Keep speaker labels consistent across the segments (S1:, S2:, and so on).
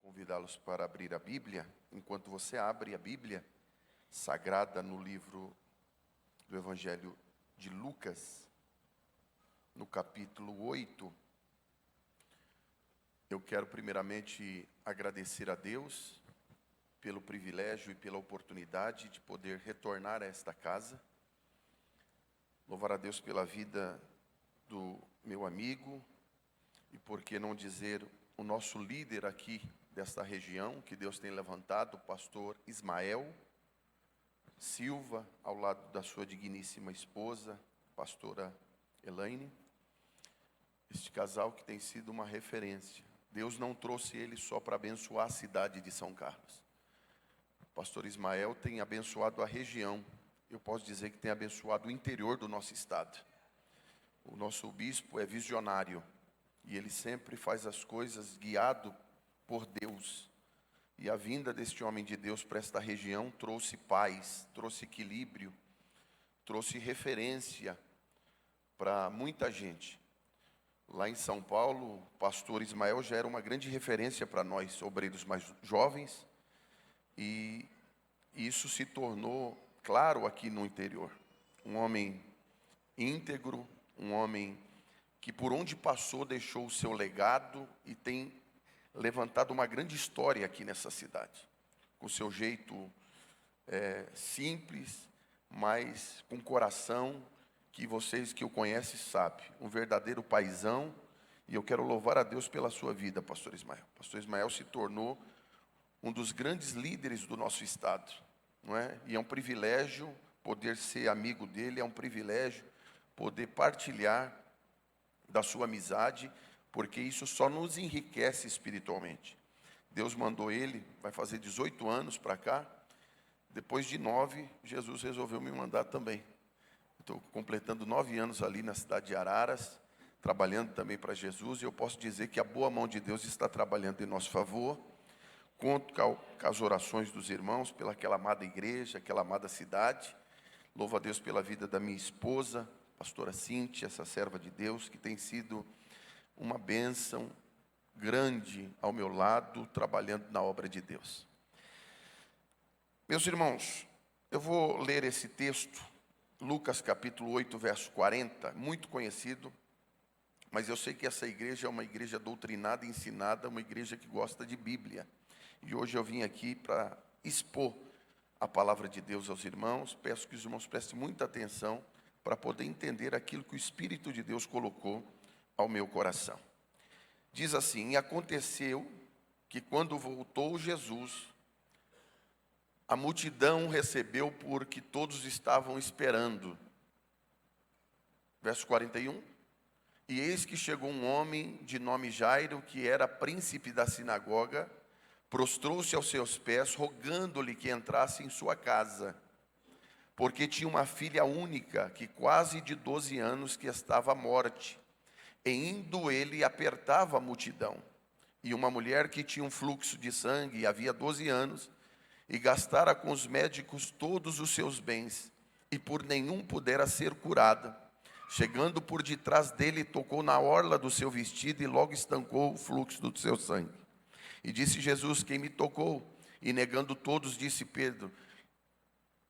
S1: Convidá-los para abrir a Bíblia. Enquanto você abre a Bíblia Sagrada no livro do Evangelho de Lucas, no capítulo 8, eu quero primeiramente agradecer a Deus pelo privilégio e pela oportunidade de poder retornar a esta casa. Louvar a Deus pela vida do meu amigo e, por que não dizer, o nosso líder aqui desta região, que Deus tem levantado, o pastor Ismael Silva, ao lado da sua digníssima esposa, pastora Elaine. Este casal que tem sido uma referência. Deus não trouxe ele só para abençoar a cidade de São Carlos. O pastor Ismael tem abençoado a região. Eu posso dizer que tem abençoado o interior do nosso estado. O nosso bispo é visionário e ele sempre faz as coisas guiado por Deus. E a vinda deste homem de Deus para esta região trouxe paz, trouxe equilíbrio, trouxe referência para muita gente. Lá em São Paulo, o pastor Ismael já era uma grande referência para nós, obreiros mais jovens, e isso se tornou claro aqui no interior. Um homem íntegro, um homem que por onde passou deixou o seu legado e tem levantado uma grande história aqui nessa cidade, com seu jeito simples, mas com coração que vocês que o conhecem sabem, um verdadeiro paizão. E eu quero louvar a Deus pela sua vida, pastor Ismael. Pastor Ismael se tornou um dos grandes líderes do nosso estado, não é? E é um privilégio poder ser amigo dele, é um privilégio poder partilhar da sua amizade, porque isso só nos enriquece espiritualmente. Deus mandou ele, vai fazer 18 anos para cá. Depois de 9, Jesus resolveu me mandar também. Estou completando 9 anos ali na cidade de Araras, trabalhando também para Jesus, e eu posso dizer que a boa mão de Deus está trabalhando em nosso favor. Conto com as orações dos irmãos, pela aquela amada igreja, aquela amada cidade. Louvo a Deus pela vida da minha esposa, pastora Cíntia, essa serva de Deus, que tem sido uma bênção grande ao meu lado, trabalhando na obra de Deus. Meus irmãos, eu vou ler esse texto, Lucas capítulo 8, verso 40, muito conhecido, mas eu sei que essa igreja é uma igreja doutrinada, ensinada, uma igreja que gosta de Bíblia. E hoje eu vim aqui para expor a palavra de Deus aos irmãos. Peço que os irmãos prestem muita atenção para poder entender aquilo que o Espírito de Deus colocou ao meu coração. Diz assim: e aconteceu que quando voltou Jesus, a multidão recebeu porque todos estavam esperando. Verso 41. E eis que chegou um homem de nome Jairo, que era príncipe da sinagoga, prostrou-se aos seus pés, rogando-lhe que entrasse em sua casa, porque tinha uma filha única, que quase de 12 anos, que estava à morte. E indo ele, apertava a multidão. E uma mulher que tinha um fluxo de sangue, havia 12 anos, e gastara com os médicos todos os seus bens, e por nenhum pudera ser curada, chegando por detrás dele, tocou na orla do seu vestido, e logo estancou o fluxo do seu sangue. E disse Jesus: quem me tocou? E negando todos, disse Pedro,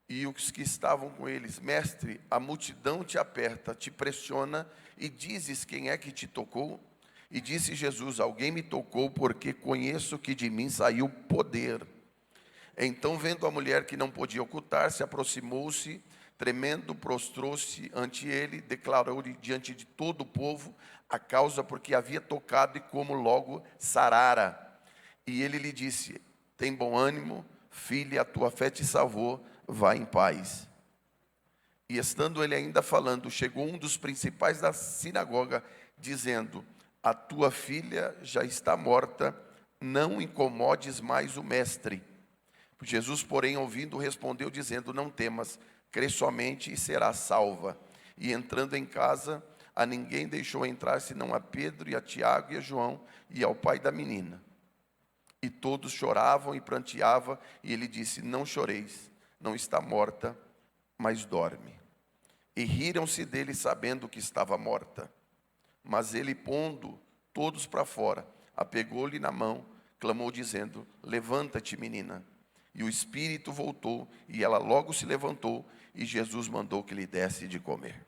S1: e os que estavam com eles: mestre, a multidão te aperta, te pressiona, e dizes: quem é que te tocou? E disse Jesus: alguém me tocou, porque conheço que de mim saiu poder. Então, vendo a mulher que não podia ocultar-se, aproximou-se, tremendo, prostrou-se ante ele, declarou-lhe diante de todo o povo a causa porque havia tocado e como logo sarara. E ele lhe disse: tem bom ânimo, filha, a tua fé te salvou, vá em paz. E estando ele ainda falando, chegou um dos principais da sinagoga, dizendo: a tua filha já está morta, não incomodes mais o mestre. Jesus, porém, ouvindo, respondeu, dizendo: não temas, crê somente e serás salva. E entrando em casa, a ninguém deixou entrar, senão a Pedro e a Tiago e a João e ao pai da menina. E todos choravam e pranteavam, e ele disse: não choreis, não está morta, mas dorme. E riram-se dele, sabendo que estava morta. Mas ele, pondo todos para fora, apegou-lhe na mão, clamou dizendo: levanta-te, menina. E o espírito voltou, e ela logo se levantou, e Jesus mandou que lhe desse de comer.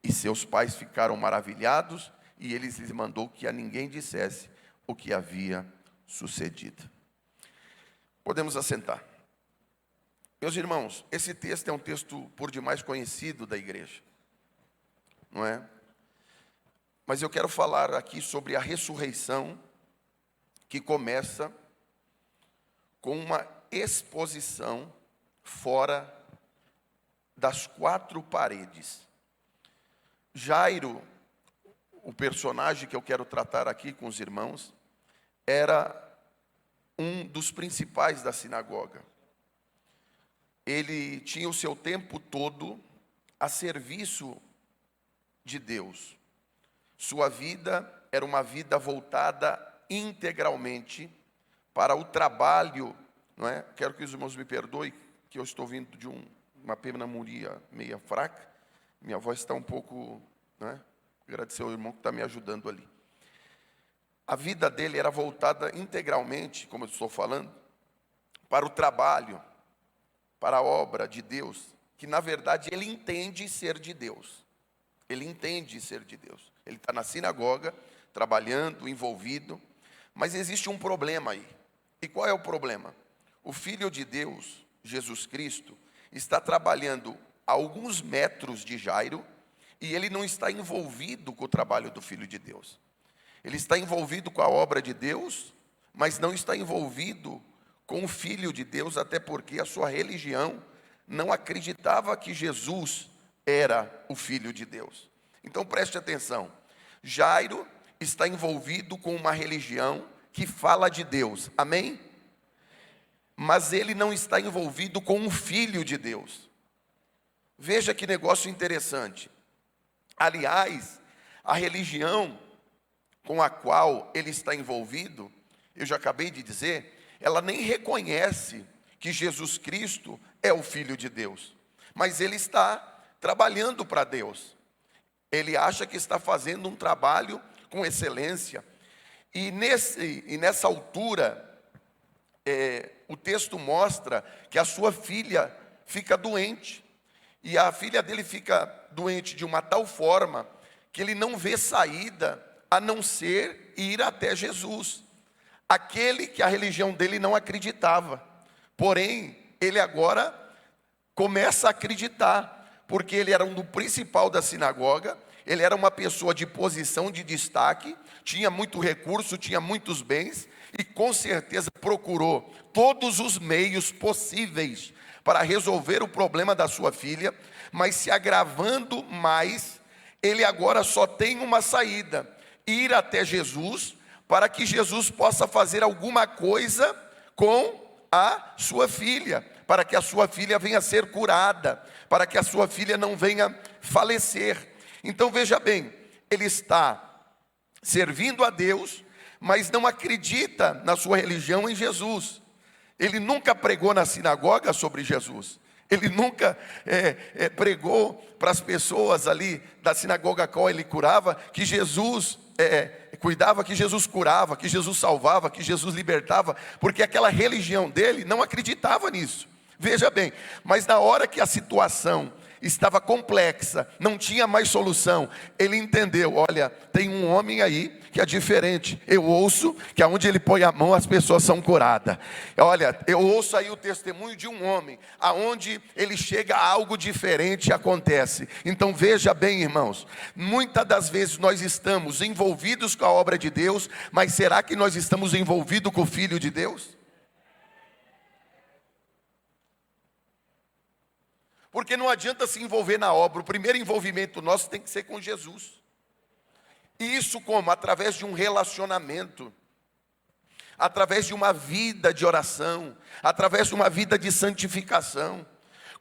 S1: E seus pais ficaram maravilhados, e ele lhes mandou que a ninguém dissesse o que havia sucedido. Podemos assentar. Meus irmãos, esse texto é um texto por demais conhecido da igreja, não é? Mas eu quero falar aqui sobre a ressurreição, que começa com uma exposição fora das quatro paredes. Jairo, o personagem que eu quero tratar aqui com os irmãos, era um dos principais da sinagoga. Ele tinha o seu tempo todo a serviço de Deus. Sua vida era uma vida voltada integralmente para o trabalho, não é? Quero que os irmãos me perdoem, que eu estou vindo de uma pneumonia meia fraca. Minha voz está um pouco, não é? Agradecer ao irmão que está me ajudando ali. A vida dele era voltada integralmente, como eu estou falando, para o trabalho, para a obra de Deus, que na verdade ele entende ser de Deus. Ele entende ser de Deus. Ele está na sinagoga, trabalhando, envolvido, mas existe um problema aí. E qual é o problema? O Filho de Deus, Jesus Cristo, está trabalhando a alguns metros de Jairo, e ele não está envolvido com o trabalho do Filho de Deus. Ele está envolvido com a obra de Deus, mas não está envolvido com o Filho de Deus, até porque a sua religião não acreditava que Jesus era o Filho de Deus. Então preste atenção, Jairo está envolvido com uma religião que fala de Deus, amém? Mas ele não está envolvido com o Filho de Deus. Veja que negócio interessante. Aliás, a religião com a qual ele está envolvido, eu já acabei de dizer, ela nem reconhece que Jesus Cristo é o Filho de Deus, mas ele está trabalhando para Deus. Ele acha que está fazendo um trabalho com excelência. E nessa altura, o texto mostra que a sua filha fica doente. E a filha dele fica doente de uma tal forma que ele não vê saída a não ser ir até Jesus, aquele que a religião dele não acreditava. Porém, ele agora começa a acreditar, porque ele era um do principal da sinagoga, ele era uma pessoa de posição de destaque, tinha muito recurso, tinha muitos bens, e com certeza procurou todos os meios possíveis para resolver o problema da sua filha, mas se agravando mais, ele agora só tem uma saída: ir até Jesus, para que Jesus possa fazer alguma coisa com a sua filha, para que a sua filha venha a ser curada, para que a sua filha não venha falecer. Então veja bem, ele está servindo a Deus, mas não acredita na sua religião em Jesus. Ele nunca pregou na sinagoga sobre Jesus. Ele nunca pregou para as pessoas ali da sinagoga a qual ele curava, que Jesus cuidava, que Jesus curava, que Jesus salvava, que Jesus libertava, porque aquela religião dele não acreditava nisso. Veja bem, mas na hora que a situação estava complexa, não tinha mais solução, ele entendeu: olha, tem um homem aí que é diferente. Eu ouço que aonde ele põe a mão as pessoas são curadas. Olha, eu ouço aí o testemunho de um homem, aonde ele chega algo diferente acontece. Então veja bem, irmãos, muitas das vezes nós estamos envolvidos com a obra de Deus, mas será que nós estamos envolvidos com o Filho de Deus? Porque não adianta se envolver na obra, o primeiro envolvimento nosso tem que ser com Jesus. E isso como? Através de um relacionamento, através de uma vida de oração, através de uma vida de santificação.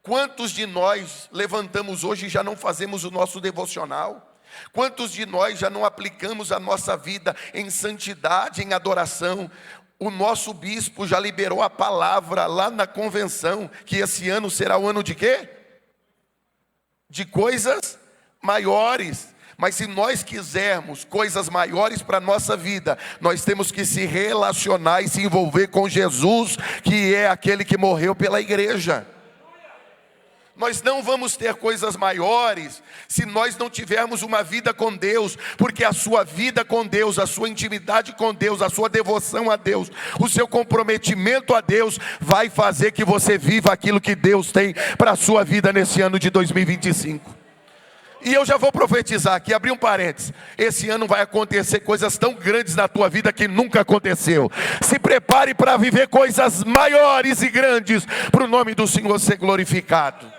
S1: Quantos de nós levantamos hoje e já não fazemos o nosso devocional? Quantos de nós já não aplicamos a nossa vida em santidade, em adoração? O nosso bispo já liberou a palavra lá na convenção, que esse ano será o ano de quê? De coisas maiores. Mas se nós quisermos coisas maiores para a nossa vida, nós temos que se relacionar e se envolver com Jesus, que é aquele que morreu pela igreja. Nós não vamos ter coisas maiores se nós não tivermos uma vida com Deus, porque a sua vida com Deus, a sua intimidade com Deus, a sua devoção a Deus, o seu comprometimento a Deus, vai fazer que você viva aquilo que Deus tem para a sua vida nesse ano de 2025. E eu já vou profetizar aqui, abrir um parênteses. Esse ano vai acontecer coisas tão grandes na tua vida que nunca aconteceu. Se prepare para viver coisas maiores e grandes, para o nome do Senhor ser glorificado.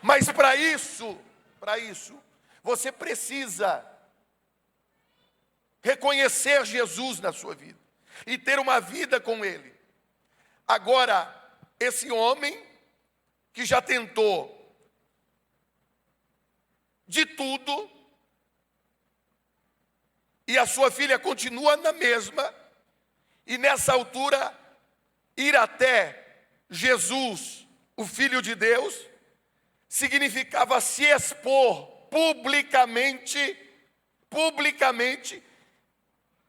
S1: Mas para isso, você precisa reconhecer Jesus na sua vida e ter uma vida com Ele. Agora, esse homem que já tentou de tudo, e a sua filha continua na mesma, e nessa altura, ir até Jesus, o Filho de Deus, significava se expor publicamente,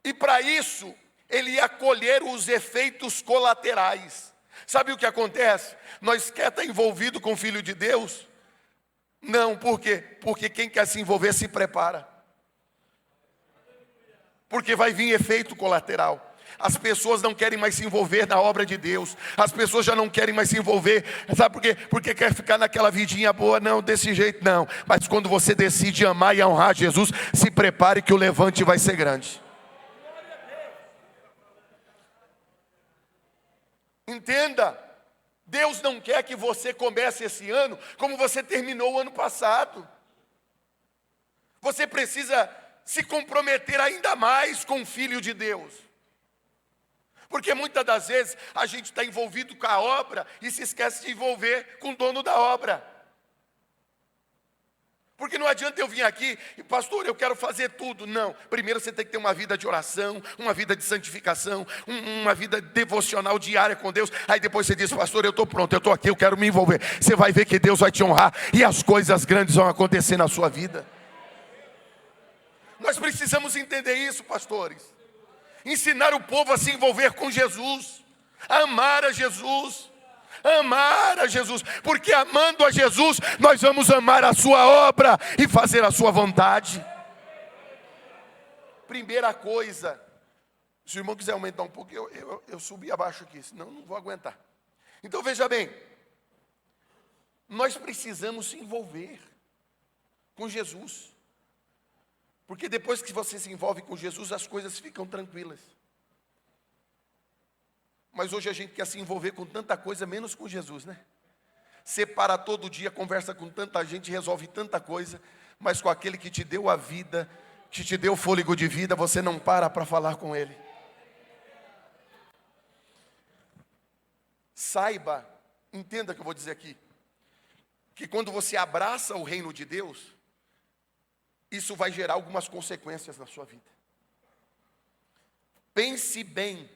S1: e para isso, ele ia colher os efeitos colaterais. Sabe o que acontece? Nós quer estar envolvido com o Filho de Deus? Não, por quê? Porque quem quer se envolver se prepara. Porque vai vir efeito colateral. As pessoas não querem mais se envolver na obra de Deus. As pessoas já não querem mais se envolver. Sabe por quê? Porque quer ficar naquela vidinha boa. Não, desse jeito não. Mas quando você decide amar e honrar Jesus, se prepare que o levante vai ser grande. Entenda. Deus não quer que você comece esse ano como você terminou o ano passado. Você precisa se comprometer ainda mais com o Filho de Deus. Porque muitas das vezes a gente está envolvido com a obra e se esquece de envolver com o dono da obra. Porque não adianta eu vir aqui e, pastor, eu quero fazer tudo. Não, primeiro você tem que ter uma vida de oração, uma vida de santificação, uma vida devocional diária com Deus. Aí depois você diz, pastor, eu estou pronto, eu estou aqui, eu quero me envolver. Você vai ver que Deus vai te honrar e as coisas grandes vão acontecer na sua vida. Nós precisamos entender isso, pastores. Ensinar o povo a se envolver com Jesus, a amar a Jesus, porque amando a Jesus, nós vamos amar a sua obra e fazer a sua vontade. Primeira coisa, se o irmão quiser aumentar um pouco, eu subi abaixo aqui, senão não vou aguentar. Então veja bem, nós precisamos se envolver com Jesus. Porque depois que você se envolve com Jesus, as coisas ficam tranquilas. Mas hoje a gente quer se envolver com tanta coisa, menos com Jesus, né? Separa todo dia, conversa com tanta gente, resolve tanta coisa, mas com aquele que te deu a vida, que te deu o fôlego de vida, você não para falar com Ele. Saiba, entenda o que eu vou dizer aqui, que quando você abraça o reino de Deus, isso vai gerar algumas consequências na sua vida. Pense bem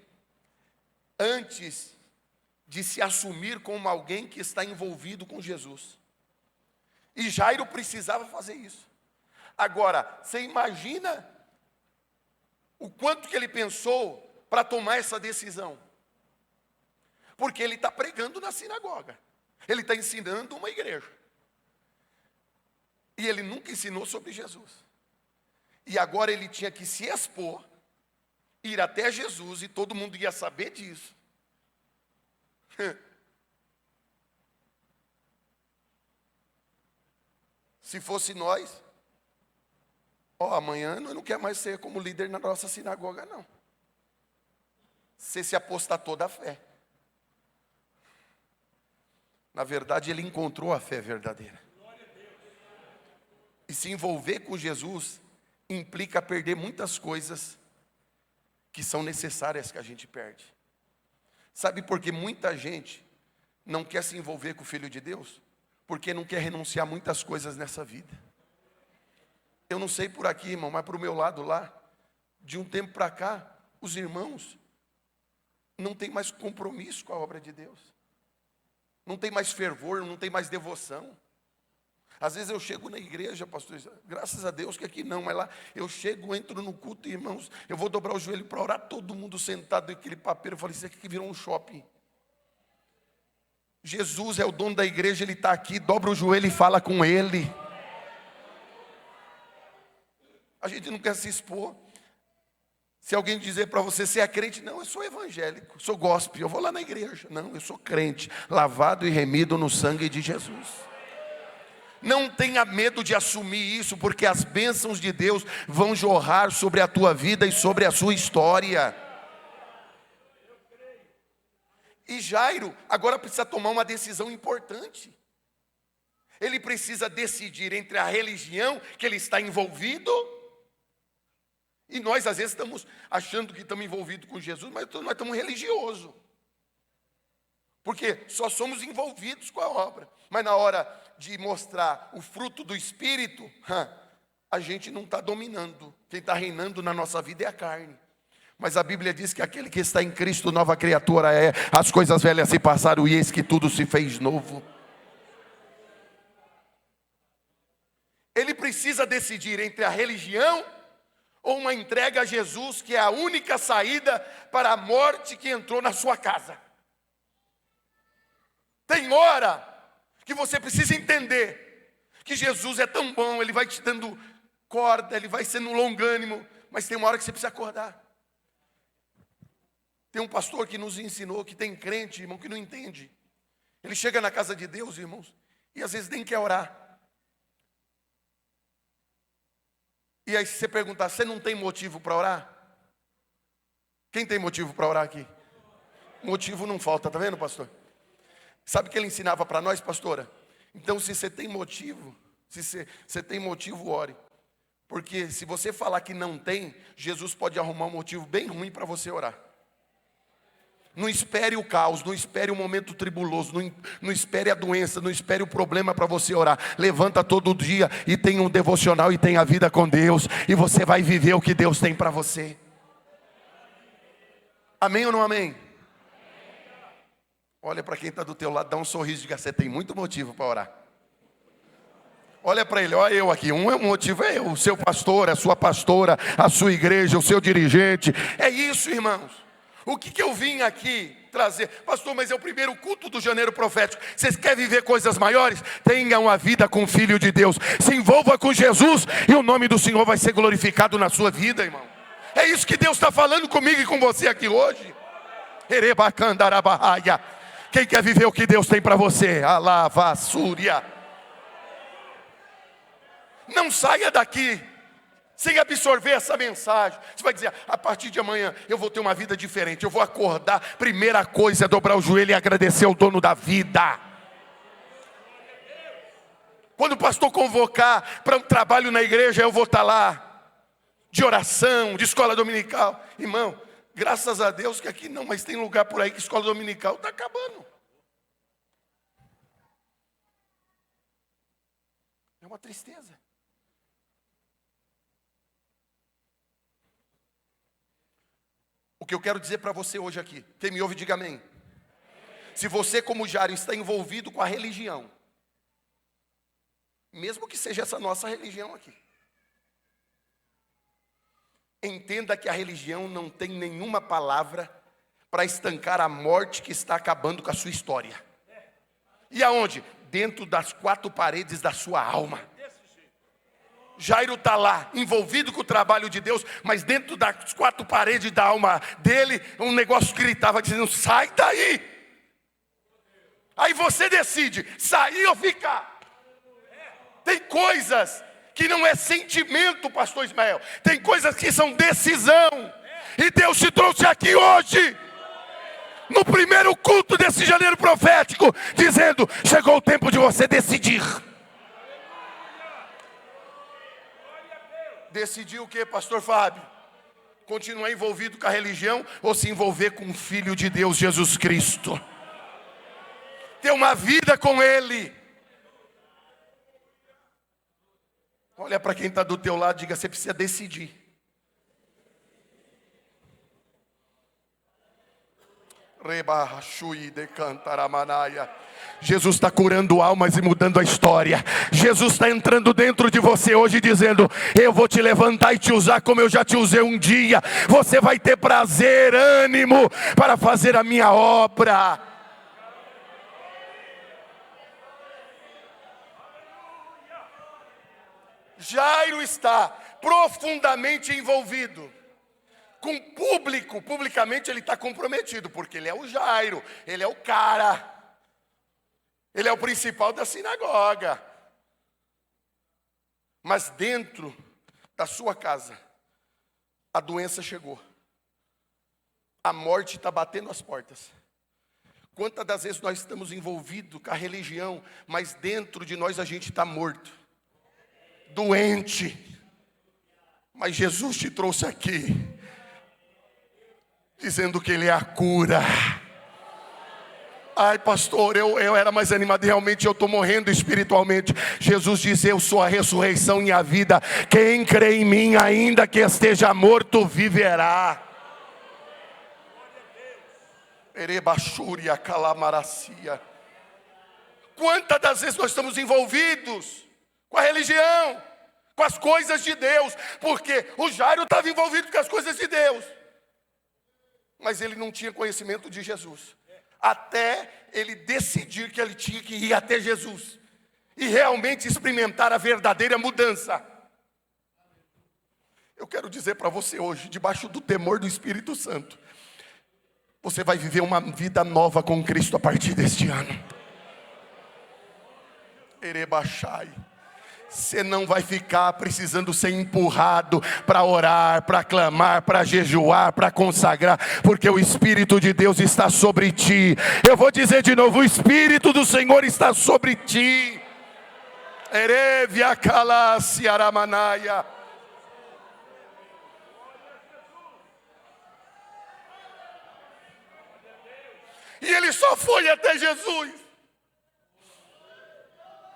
S1: antes de se assumir como alguém que está envolvido com Jesus. E Jairo precisava fazer isso. Agora, você imagina o quanto que ele pensou para tomar essa decisão? Porque ele está pregando na sinagoga. Ele está ensinando uma igreja. E ele nunca ensinou sobre Jesus. E agora ele tinha que se expor, ir até Jesus, e todo mundo ia saber disso. Se fosse nós, amanhã eu não quero mais ser como líder na nossa sinagoga, não. Você se apostatou da fé. Na verdade, ele encontrou a fé verdadeira. E se envolver com Jesus implica perder muitas coisas que são necessárias que a gente perde. Sabe por que muita gente não quer se envolver com o Filho de Deus? Porque não quer renunciar a muitas coisas nessa vida. Eu não sei por aqui, irmão, mas para o meu lado lá, de um tempo para cá, os irmãos não têm mais compromisso com a obra de Deus. Não tem mais fervor, não tem mais devoção. Às vezes eu chego na igreja, pastor, graças a Deus que aqui não, mas lá eu chego, entro no culto, irmãos, eu vou dobrar o joelho para orar, todo mundo sentado naquele papeiro, eu falei, isso aqui virou um shopping. Jesus é o dono da igreja, Ele está aqui, dobra o joelho e fala com Ele. A gente não quer se expor. Se alguém dizer para você é crente, não, eu sou evangélico, sou gospel, eu vou lá na igreja. Não, eu sou crente, lavado e remido no sangue de Jesus. Não tenha medo de assumir isso, porque as bênçãos de Deus vão jorrar sobre a tua vida e sobre a sua história. E Jairo agora precisa tomar uma decisão importante. Ele precisa decidir entre a religião que ele está envolvido. E nós às vezes estamos achando que estamos envolvidos com Jesus, mas nós estamos religiosos. Porque só somos envolvidos com a obra. Mas na hora de mostrar o fruto do Espírito, a gente não está dominando. Quem está reinando na nossa vida é a carne. Mas a Bíblia diz que aquele que está em Cristo, nova criatura é. As coisas velhas se passaram e eis que tudo se fez novo. Ele precisa decidir entre a religião ou uma entrega a Jesus, que é a única saída para a morte que entrou na sua casa. Tem hora que você precisa entender que Jesus é tão bom, Ele vai te dando corda, Ele vai sendo longânimo, mas tem uma hora que você precisa acordar. Tem um pastor que nos ensinou que tem crente, irmão, que não entende. Ele chega na casa de Deus, irmãos, e às vezes nem quer orar. E aí se você perguntar, você não tem motivo para orar? Quem tem motivo para orar aqui? Motivo não falta, tá vendo, pastor? Sabe o que ele ensinava para nós, pastora? Então, se você tem motivo, se você tem motivo, ore. Porque se você falar que não tem, Jesus pode arrumar um motivo bem ruim para você orar. Não espere o caos, não espere o momento tribuloso, não espere a doença, não espere o problema para você orar. Levanta todo dia e tenha um devocional e tenha a vida com Deus. E você vai viver o que Deus tem para você. Amém ou não amém? Olha para quem está do teu lado, dá um sorriso e diga, você tem muito motivo para orar. Olha para ele, olha eu aqui, um motivo é eu, o seu pastor, a sua pastora, a sua igreja, o seu dirigente. É isso, irmãos. O que eu vim aqui trazer? Pastor, mas é o primeiro culto do Janeiro Profético. Vocês querem viver coisas maiores? Tenha uma vida com o Filho de Deus. Se envolva com Jesus e o nome do Senhor vai ser glorificado na sua vida, irmão. É isso que Deus está falando comigo e com você aqui hoje. Erebacandarabahaia. Quem quer viver o que Deus tem para você? Alavassúria. Não saia daqui sem absorver essa mensagem. Você vai dizer, a partir de amanhã eu vou ter uma vida diferente. Eu vou acordar, primeira coisa é dobrar o joelho e agradecer ao dono da vida. Quando o pastor convocar para um trabalho na igreja, eu vou estar lá, de oração, de escola dominical. Irmão, graças a Deus que aqui não, mas tem lugar por aí que escola dominical está acabando. É uma tristeza. O que eu quero dizer para você hoje aqui, quem me ouve, diga amém. Se você, como Jairo, está envolvido com a religião, mesmo que seja essa nossa religião aqui, entenda que a religião não tem nenhuma palavra para estancar a morte que está acabando com a sua história. E aonde? Dentro das quatro paredes da sua alma. Jairo está lá, envolvido com o trabalho de Deus, mas dentro das quatro paredes da alma dele, um negócio gritava, dizendo, sai daí. Aí você decide, sair ou ficar. Tem coisas que não é sentimento, pastor Ismael. Tem coisas que são decisão. E Deus te trouxe aqui hoje, no primeiro culto desse janeiro profético, dizendo, chegou o tempo de você decidir. Decidir o que, pastor Fábio? Continuar envolvido com a religião ou se envolver com o Filho de Deus, Jesus Cristo? Ter uma vida com Ele. Olha para quem está do teu lado, diga, você precisa decidir.
S2: Jesus está curando almas e mudando a história. Jesus está entrando dentro de você hoje dizendo: eu vou te levantar e te usar como eu já te usei um dia. Você vai ter prazer, ânimo para fazer a minha obra. Jairo está profundamente envolvido com o público. Publicamente ele está comprometido, porque ele é o Jairo, ele é o cara, ele é o principal da sinagoga. Mas dentro da sua casa, a doença chegou, a morte está batendo as portas. Quantas das vezes nós estamos envolvidos com a religião, mas dentro de nós a gente está morto, doente. Mas Jesus te trouxe aqui dizendo que Ele é a cura. Ai pastor, eu era mais animado, realmente eu estou morrendo espiritualmente. Jesus disse: eu sou a ressurreição e a vida. Quem crê em mim, ainda que esteja morto, viverá. Erebachúria calamaracia. Quantas das vezes nós estamos envolvidos com a religião, com as coisas de Deus? Porque o Jairo estava envolvido com as coisas de Deus, mas ele não tinha conhecimento de Jesus, até ele decidir que ele tinha que ir até Jesus e realmente experimentar a verdadeira mudança. Eu quero dizer para você hoje, debaixo do temor do Espírito Santo, você vai viver uma vida nova com Cristo a partir deste ano. Erebachai. Você não vai ficar precisando ser empurrado para orar, para clamar, para jejuar, para consagrar, porque o Espírito de Deus está sobre ti. Eu vou dizer de novo: o Espírito do Senhor está sobre ti. Erevia kalasi aramanaia. E ele só foi até Jesus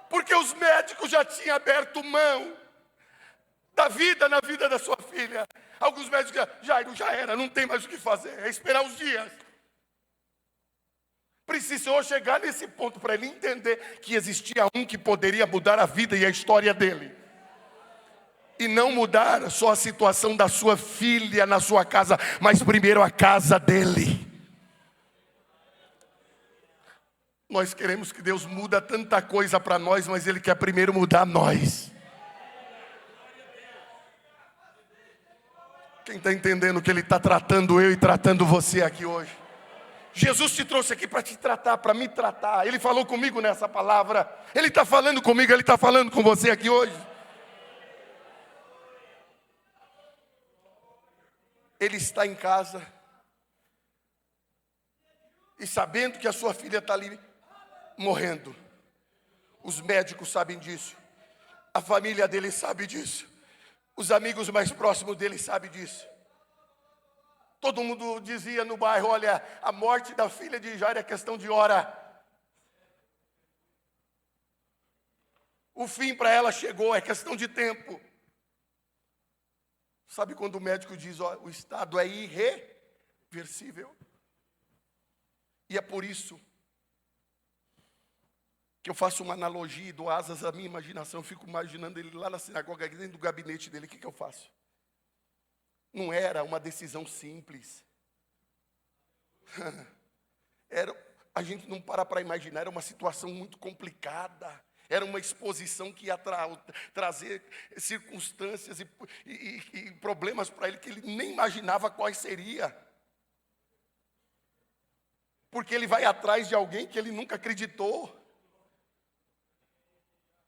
S2: porque os médicos já tinham aberto mão da vida na vida da sua filha. Alguns médicos diziam: Jairo, já era, não tem mais o que fazer, é esperar os dias. Precisou chegar nesse ponto para ele entender que existia um que poderia mudar a vida e a história dele. E não mudar só a situação da sua filha na sua casa, mas primeiro a casa dele. Nós queremos que Deus muda tanta coisa para nós, mas Ele quer primeiro mudar nós. Quem está entendendo que Ele está tratando eu e tratando você aqui hoje? Jesus te trouxe aqui para te tratar, para me tratar. Ele falou comigo nessa palavra. Ele está falando comigo, Ele está falando com você aqui hoje. Ele está em casa e sabendo que a sua filha está ali morrendo. Os médicos sabem disso, a família dele sabe disso, os amigos mais próximos dele sabem disso. Todo mundo dizia no bairro: olha, a morte da filha de Jairo é questão de hora. O fim para ela chegou, é questão de tempo. Sabe quando o médico diz: ó, o estado é irreversível? E é por isso que eu faço uma analogia e dou asas à minha imaginação. Eu fico imaginando ele lá na sinagoga, dentro do gabinete dele. O que eu faço? Não era uma decisão simples. A gente não para imaginar, era uma situação muito complicada. Era uma exposição que ia trazer circunstâncias e problemas para ele que ele nem imaginava quais seria. Porque ele vai atrás de alguém que ele nunca acreditou.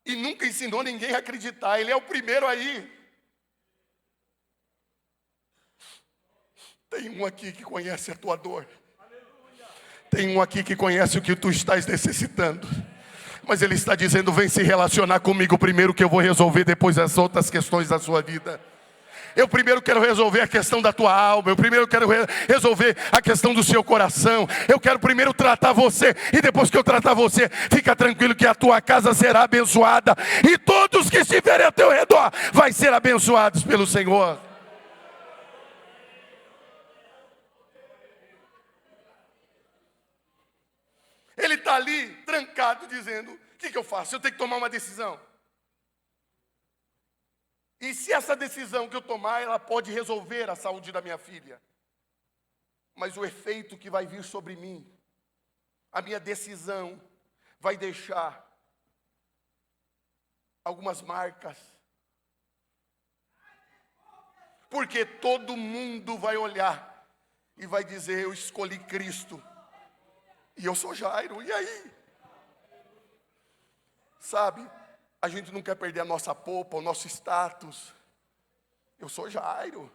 S2: E nunca ensinou ninguém a acreditar. Ele é o primeiro aí. Tem um aqui que conhece a tua dor. Tem um aqui que conhece o que tu estás necessitando. Mas ele está dizendo: vem se relacionar comigo primeiro, que eu vou resolver depois as outras questões da sua vida. Eu primeiro quero resolver a questão da tua alma. Eu primeiro quero resolver a questão do seu coração. Eu quero primeiro tratar você. E depois que eu tratar você, fica tranquilo que a tua casa será abençoada. E todos que estiverem ao teu redor vai ser abençoados pelo Senhor. está ali, trancado, dizendo, o que eu faço? Eu tenho que tomar uma decisão. E se essa decisão que eu tomar, ela pode resolver a saúde da minha filha. Mas o efeito que vai vir sobre mim, a minha decisão, vai deixar algumas marcas. Porque todo mundo vai olhar e vai dizer, eu escolhi Cristo. E eu sou Jairo, e aí? Sabe, a gente não quer perder a nossa polpa, o nosso status. Eu sou Jairo,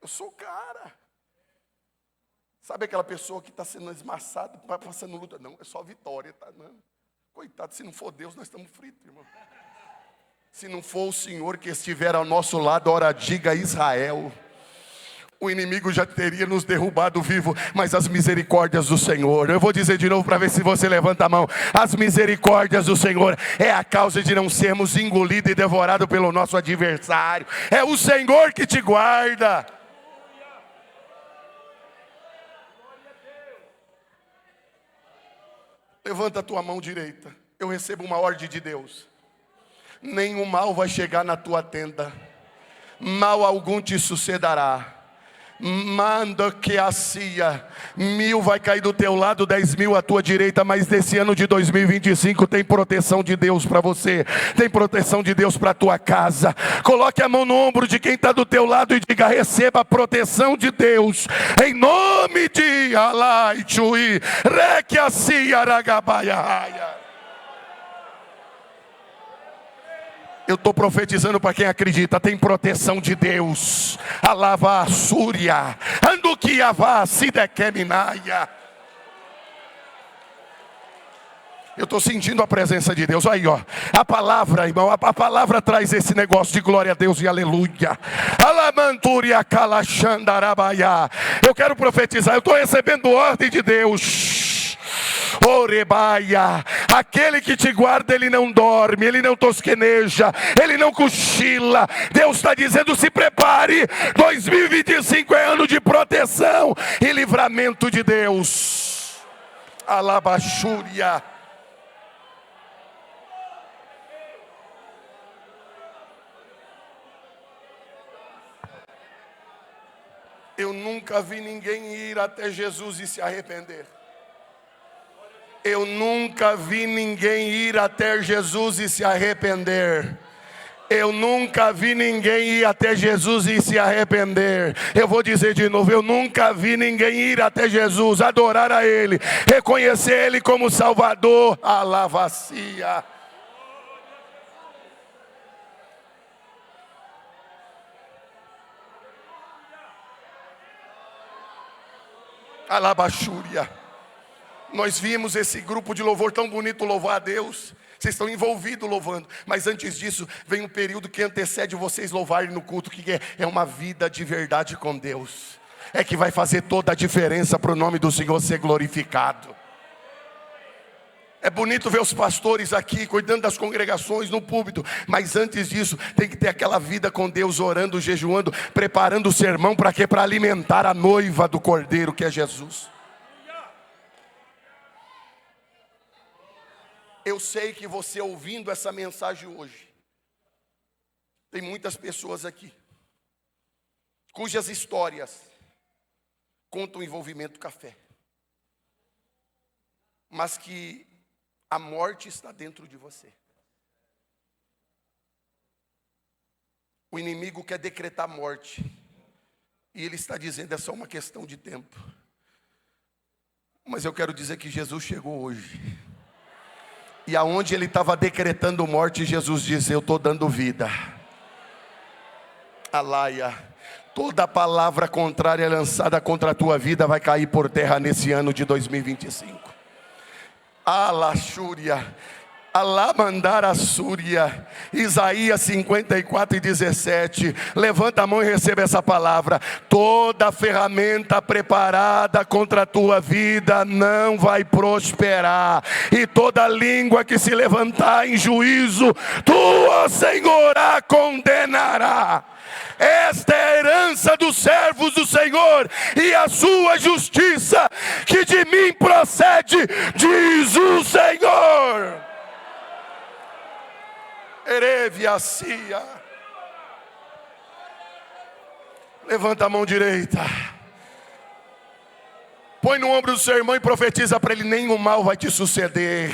S2: eu sou o cara. Sabe aquela pessoa que está sendo esmaçada, passando luta? Não, é só vitória, tá? Não. Coitado, se não for Deus, nós estamos fritos, irmão. Se não for o Senhor que estiver ao nosso lado, ora diga Israel. O inimigo já teria nos derrubado vivo, mas as misericórdias do Senhor. Eu vou dizer de novo para ver se você levanta a mão. As misericórdias do Senhor é a causa de não sermos engolidos e devorados pelo nosso adversário. É o Senhor que te guarda. Levanta a tua mão direita. Eu recebo uma ordem de Deus. Nenhum mal vai chegar na tua tenda. Mal algum te sucederá. Manda que acia. 1000 vai cair do teu lado, 10.000 à tua direita. Mas nesse ano de 2025 tem proteção de Deus para você. Tem proteção de Deus para a tua casa. Coloque a mão no ombro de quem está do teu lado e diga, receba a proteção de Deus. Em nome de Alai Chui. Reque acia ragabaia. Eu estou profetizando para quem acredita, tem proteção de Deus. Alava a Súria, Anduquiavá, Sidequeminaia. Eu estou sentindo a presença de Deus. Aí, ó, a palavra, irmão, a palavra traz esse negócio de glória a Deus e aleluia. Alamanturia calachandarabaiá. Eu quero profetizar, eu estou recebendo ordem de Deus. Orebaia, aquele que te guarda, ele não dorme, ele não tosqueneja, ele não cochila. Deus está dizendo, se prepare, 2025 é ano de proteção e livramento de Deus. Alabachúria. Eu nunca vi ninguém ir até Jesus e se arrepender. Eu nunca vi ninguém ir até Jesus e se arrepender. Eu nunca vi ninguém ir até Jesus e se arrepender. Eu vou dizer de novo, eu nunca vi ninguém ir até Jesus, adorar a Ele, reconhecer Ele como Salvador. Alavacia. Alabachúria. Nós vimos esse grupo de louvor tão bonito louvar a Deus. Vocês estão envolvidos louvando. Mas antes disso, vem um período que antecede vocês louvarem no culto. Que é uma vida de verdade com Deus. É que vai fazer toda a diferença para o nome do Senhor ser glorificado. É bonito ver os pastores aqui, cuidando das congregações no púlpito. Mas antes disso, tem que ter aquela vida com Deus, orando, jejuando, preparando o sermão para quê? Para alimentar a noiva do Cordeiro, que é Jesus. Eu sei que você ouvindo essa mensagem hoje, tem muitas pessoas aqui, cujas histórias contam envolvimento com a fé, mas que a morte está dentro de você. O inimigo quer decretar morte, e ele está dizendo, é só uma questão de tempo. Mas eu quero dizer que Jesus chegou hoje. E aonde ele estava decretando morte, Jesus disse, eu estou dando vida. Alaia. Toda palavra contrária lançada contra a tua vida vai cair por terra nesse ano de 2025. Alaxúria. Alamandara Súria. Isaías 54:17. Levanta a mão e receba essa palavra. Toda ferramenta preparada contra a tua vida não vai prosperar, e toda língua que se levantar em juízo, tu, ó Senhor, a condenará. Esta é a herança dos servos do Senhor, e a sua justiça que de mim procede, diz o Senhor. Ereviacia. Levanta a mão direita, põe no ombro do seu irmão e profetiza para ele: nenhum mal vai te suceder.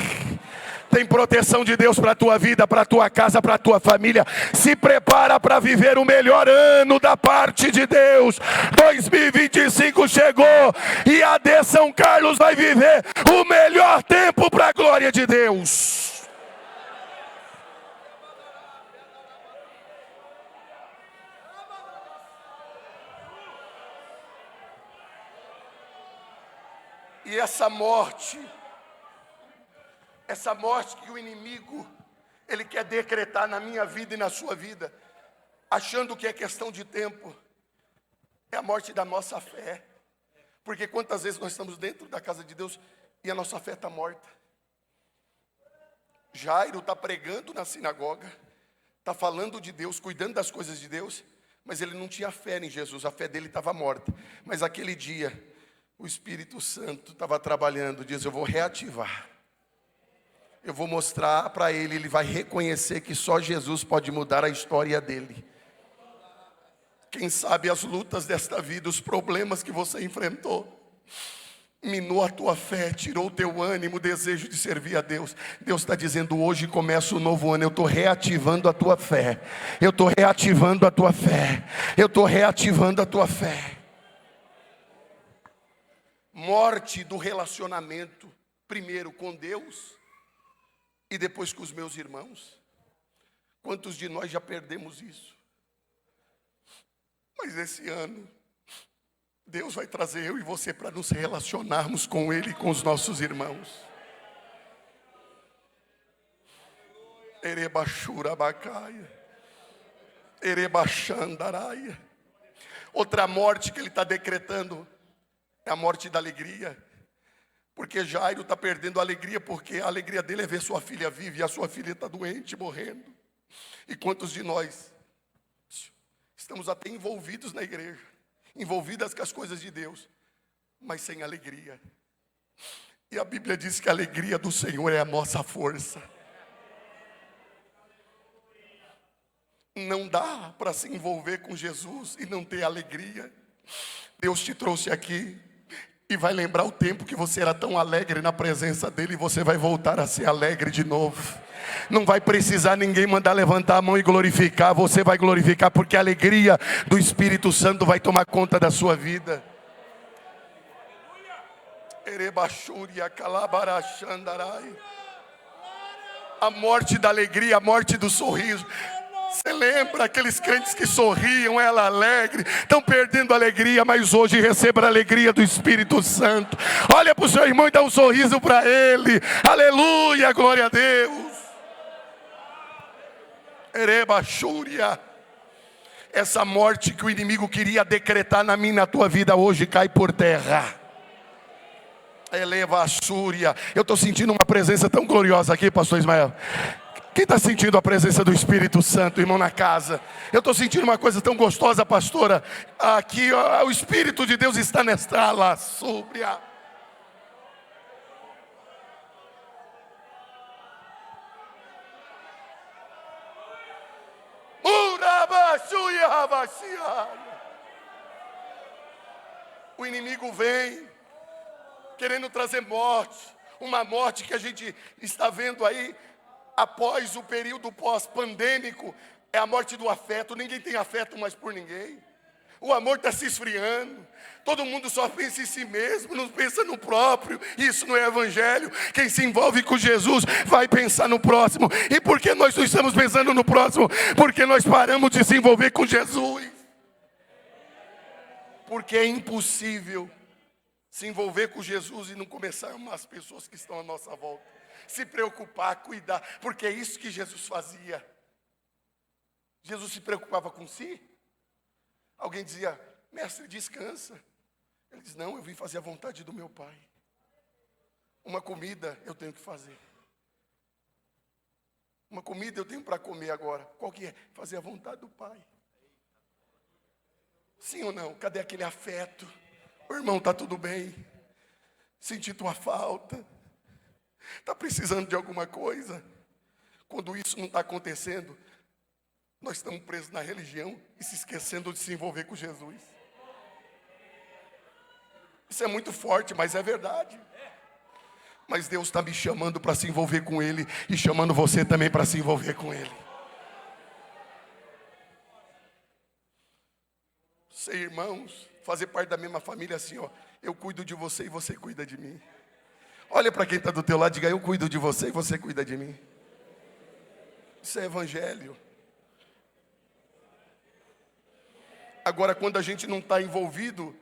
S2: Tem proteção de Deus para a tua vida, para a tua casa, para a tua família. Se prepara para viver o melhor ano da parte de Deus. 2025 chegou, e a de São Carlos vai viver o melhor tempo para a glória de Deus. E essa morte que o inimigo, ele quer decretar na minha vida e na sua vida, achando que é questão de tempo, é a morte da nossa fé. Porque quantas vezes nós estamos dentro da casa de Deus e a nossa fé está morta. Jairo está pregando na sinagoga, está falando de Deus, cuidando das coisas de Deus, mas ele não tinha fé em Jesus, a fé dele estava morta. Mas aquele dia, o Espírito Santo estava trabalhando, diz: eu vou reativar. Eu vou mostrar para ele, ele vai reconhecer que só Jesus pode mudar a história dele. Quem sabe as lutas desta vida, os problemas que você enfrentou, minou a tua fé, tirou o teu ânimo, o desejo de servir a Deus. Deus está dizendo: hoje começa o novo ano, eu estou reativando a tua fé. Eu estou reativando a tua fé. Eu estou reativando a tua fé. Morte do relacionamento, primeiro com Deus e depois com os meus irmãos. Quantos de nós já perdemos isso? Mas esse ano, Deus vai trazer eu e você para nos relacionarmos com Ele e com os nossos irmãos. Erebachurabacaia, Erebachandaraia. Outra morte que Ele está decretando é a morte da alegria. Porque Jairo está perdendo a alegria, porque a alegria dele é ver sua filha viva, e a sua filha está doente, morrendo. E quantos de nós estamos até envolvidos na igreja, envolvidas com as coisas de Deus, mas sem alegria. E a Bíblia diz que a alegria do Senhor é a nossa força. Não dá para se envolver com Jesus e não ter alegria. Deus te trouxe aqui e vai lembrar o tempo que você era tão alegre na presença dele, e você vai voltar a ser alegre de novo. Não vai precisar ninguém mandar levantar a mão e glorificar, você vai glorificar, porque a alegria do Espírito Santo vai tomar conta da sua vida. A morte da alegria, a morte do sorriso. Você lembra aqueles crentes que sorriam, ela alegre, estão perdendo a alegria, mas hoje receba a alegria do Espírito Santo. Olha para o seu irmão e dá um sorriso para ele. Aleluia, glória a Deus. Erebachúria. Essa morte que o inimigo queria decretar na minha e na tua vida, hoje cai por terra. Eleva a Súria. Eu estou sentindo uma presença tão gloriosa aqui, pastor Ismael. Quem está sentindo a presença do Espírito Santo, irmão, na casa? Eu estou sentindo uma coisa tão gostosa, pastora. Aqui, ó, o Espírito de Deus está nesta ala súbria. O inimigo vem querendo trazer morte. Uma morte que a gente está vendo aí após o período pós-pandêmico, é a morte do afeto. Ninguém tem afeto mais por ninguém. O amor está se esfriando. Todo mundo só pensa em si mesmo, não pensa no próprio. Isso não é evangelho. Quem se envolve com Jesus vai pensar no próximo. E por que nós não estamos pensando no próximo? Porque nós paramos de se envolver com Jesus. Porque é impossível Se envolver com Jesus e não começar a amar as pessoas que estão à nossa volta. Se preocupar, cuidar, porque é isso que Jesus fazia. Jesus se preocupava com si. Alguém dizia, mestre, descansa. Ele diz, não, eu vim fazer a vontade do meu Pai. Uma comida eu tenho que fazer. Uma comida eu tenho para comer agora. Qual que é? Fazer a vontade do Pai. Sim ou não? Cadê aquele afeto? O irmão, está tudo bem? Senti tua falta. Está precisando de alguma coisa? Quando isso não está acontecendo, nós estamos presos na religião e se esquecendo de se envolver com Jesus. Isso é muito forte, mas é verdade. Mas Deus está me chamando para se envolver com Ele e chamando você também para se envolver com Ele. Ser irmãos, fazer parte da mesma família assim, ó. Eu cuido de você e você cuida de mim. Olha para quem está do teu lado e diga, eu cuido de você e você cuida de mim. Isso é evangelho. Agora, quando a gente não está envolvido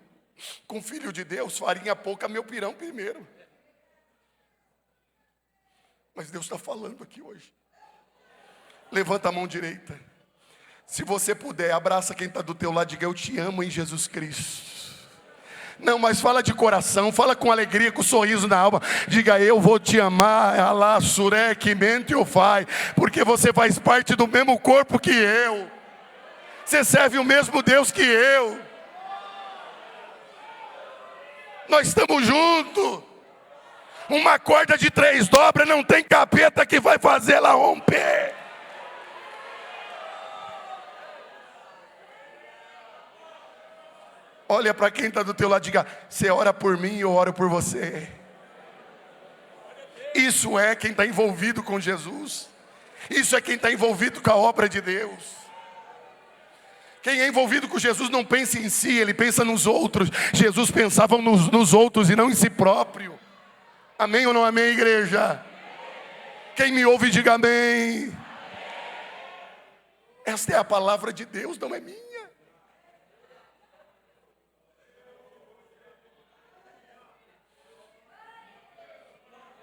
S2: com o Filho de Deus, farinha pouca, meu pirão primeiro. Mas Deus está falando aqui hoje. Levanta a mão direita. Se você puder, abraça quem está do teu lado e diga, eu te amo em Jesus Cristo. Não, mas fala de coração, fala com alegria, com sorriso na alma. Diga, eu vou te amar, Alá, Surek, mente o Fai, porque você faz parte do mesmo corpo que eu. Você serve o mesmo Deus que eu. Nós estamos juntos. Uma corda de 3 dobras, não tem capeta que vai fazer ela romper. Olha para quem está do teu lado e diga, você ora por mim e eu oro por você. Isso é quem está envolvido com Jesus. Isso é quem está envolvido com a obra de Deus. Quem é envolvido com Jesus não pensa em si, ele pensa nos outros. Jesus pensava nos outros e não em si próprio. Amém ou não amém, igreja? Quem me ouve, diga amém. Esta é a palavra de Deus, não é minha.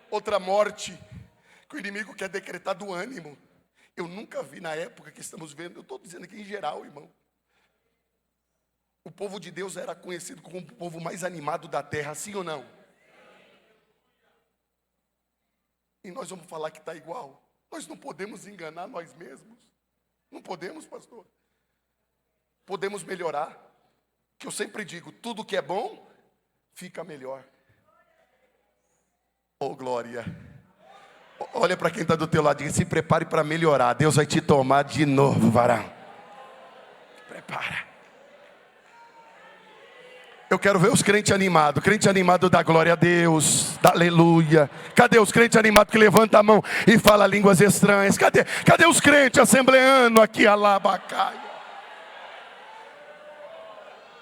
S2: Outra morte que o inimigo quer decretar do ânimo. Eu nunca vi na época que estamos vendo, eu estou dizendo aqui em geral, irmão. O povo de Deus era conhecido como o povo mais animado da terra, sim ou não? E nós vamos falar que está igual. Nós não podemos enganar nós mesmos. Não podemos, pastor. Podemos melhorar. Que eu sempre digo, tudo que é bom, fica melhor. Oh, glória. Olha para quem está do teu lado e se prepare para melhorar. Deus vai te tomar de novo, varão. Prepara. Eu quero ver os crentes animados. Crente animado dá glória a Deus, dá aleluia. Cadê os crentes animados que levanta a mão e fala línguas estranhas? Cadê os crentes assembleando aqui, alabacaia?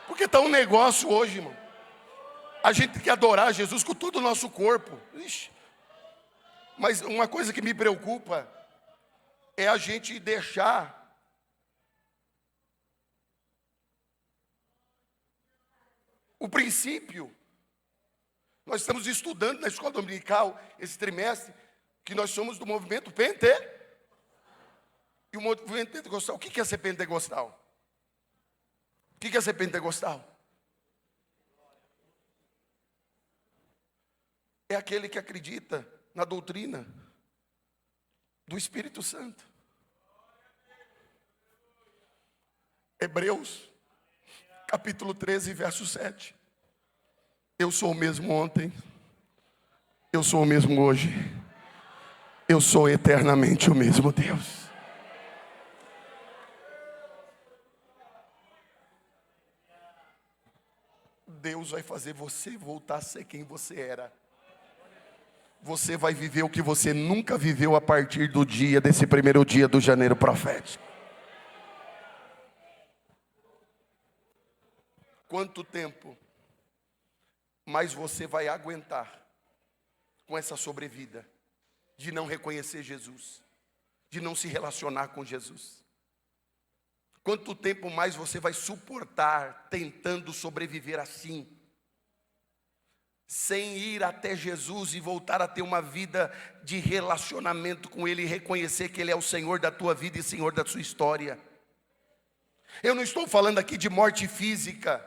S2: Porque está um negócio hoje, irmão. A gente tem que adorar Jesus com todo o nosso corpo. Ixi. Mas uma coisa que me preocupa é a gente deixar o princípio. Nós estamos estudando na escola dominical esse trimestre que nós somos do movimento Pente. E o movimento pentecostal, o que é ser pentecostal? O que é ser pentecostal? É aquele que acredita na doutrina do Espírito Santo. Hebreus, capítulo 13, verso 7. Eu sou o mesmo ontem, eu sou o mesmo hoje, eu sou eternamente o mesmo Deus. Deus vai fazer você voltar a ser quem você era. Você vai viver o que você nunca viveu a partir do dia, desse primeiro dia do janeiro profético. Quanto tempo mais você vai aguentar com essa sobrevida de não reconhecer Jesus, de não se relacionar com Jesus? Quanto tempo mais você vai suportar tentando sobreviver assim? sem ir até Jesus e voltar a ter uma vida de relacionamento com Ele, e reconhecer que Ele é o Senhor da tua vida e Senhor da sua história. Eu não estou falando aqui de morte física,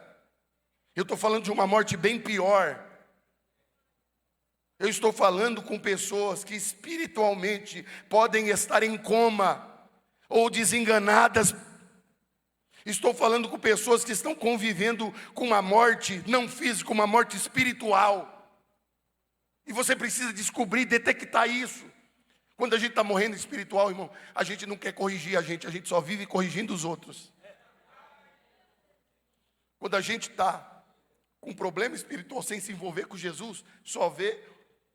S2: eu estou falando de uma morte bem pior. Eu estou falando com pessoas que espiritualmente podem estar em coma ou desenganadas. Estou falando com pessoas que estão convivendo com uma morte não física, uma morte espiritual. E você precisa descobrir, detectar isso. Quando a gente está morrendo espiritual, irmão, a gente não quer corrigir a gente só vive corrigindo os outros. Quando a gente está com um problema espiritual sem se envolver com Jesus, só vê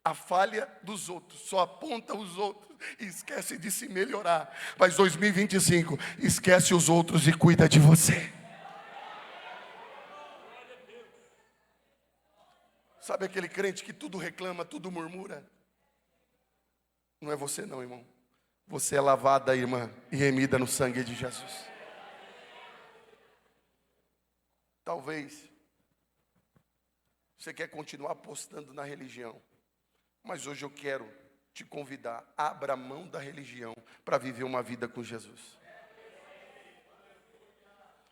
S2: a falha dos outros, só aponta os outros e esquece de se melhorar. Mas 2025, esquece os outros e cuida de você. Sabe aquele crente que tudo reclama, tudo murmura? Não é você não, irmão. Você é lavada, irmã, e remida no sangue de Jesus. Talvez você quer continuar apostando na religião, mas hoje eu quero te convidar, abra mão da religião para viver uma vida com Jesus.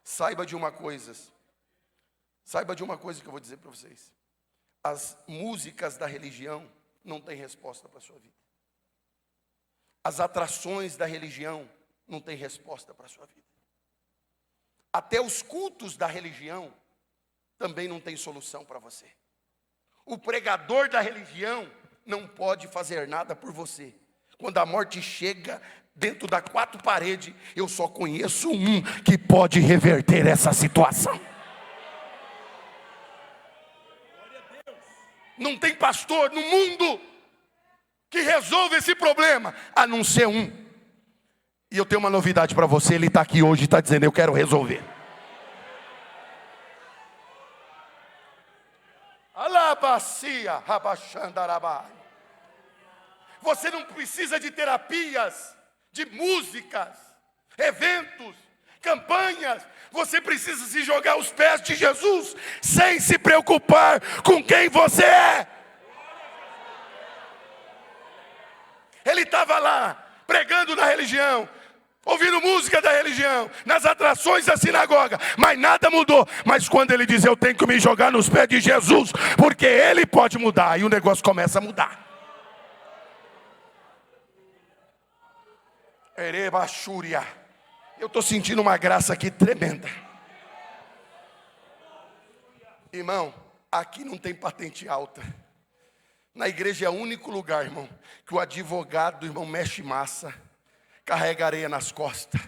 S2: Saiba de uma coisa que eu vou dizer para vocês. As músicas da religião não têm resposta para a sua vida. As atrações da religião não têm resposta para a sua vida. Até os cultos da religião também não tem solução para você. O pregador da religião não pode fazer nada por você. Quando a morte chega dentro das quatro paredes, eu só conheço um que pode reverter essa situação. Não tem pastor no mundo que resolva esse problema, a não ser um. E eu tenho uma novidade para você, ele está aqui hoje e está dizendo, eu quero resolver. Alabacia, rabachandarabai. Você não precisa de terapias, de músicas, eventos, campanhas. Você precisa se jogar aos pés de Jesus, sem se preocupar com quem você é. Ele estava lá, pregando na religião, ouvindo música da religião, nas atrações da sinagoga, mas nada mudou. Mas quando ele diz, eu tenho que me jogar nos pés de Jesus, porque Ele pode mudar, aí o negócio começa a mudar. Erebachúria. Eu estou sentindo uma graça aqui tremenda. Irmão, aqui não tem patente alta. Na igreja é o único lugar, irmão, que o advogado, irmão, mexe massa, carrega areia nas costas.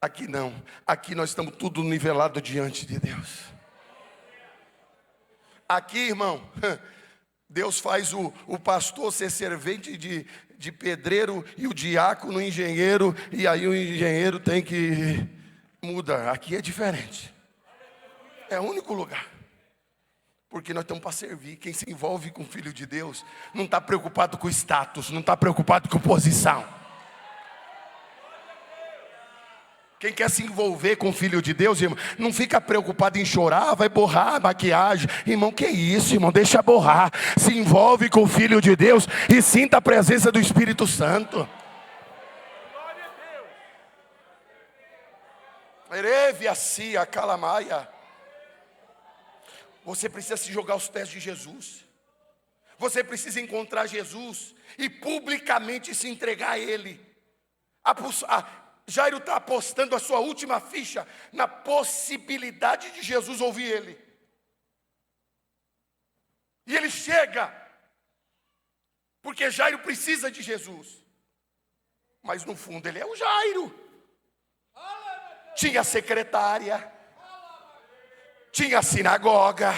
S2: Aqui não. Aqui nós estamos tudo nivelado diante de Deus. Aqui, irmão, Deus faz o pastor ser servente de pedreiro e o diácono engenheiro, e aí o engenheiro tem que mudar. Aqui é diferente. É o único lugar. Porque nós estamos para servir. Quem se envolve com o Filho de Deus não está preocupado com status, não está preocupado com posição. Quem quer se envolver com o Filho de Deus, irmão, não fica preocupado em chorar, vai borrar a maquiagem. Irmão, que isso, irmão, deixa borrar. Se envolve com o Filho de Deus e sinta a presença do Espírito Santo. Ereviacia, calamaia. Você precisa se jogar aos pés de Jesus. Você precisa encontrar Jesus e publicamente se entregar a Ele. Jairo está apostando a sua última ficha na possibilidade de Jesus ouvir ele. E ele chega, porque Jairo precisa de Jesus. Mas no fundo ele é o Jairo. Tinha secretária, tinha sinagoga,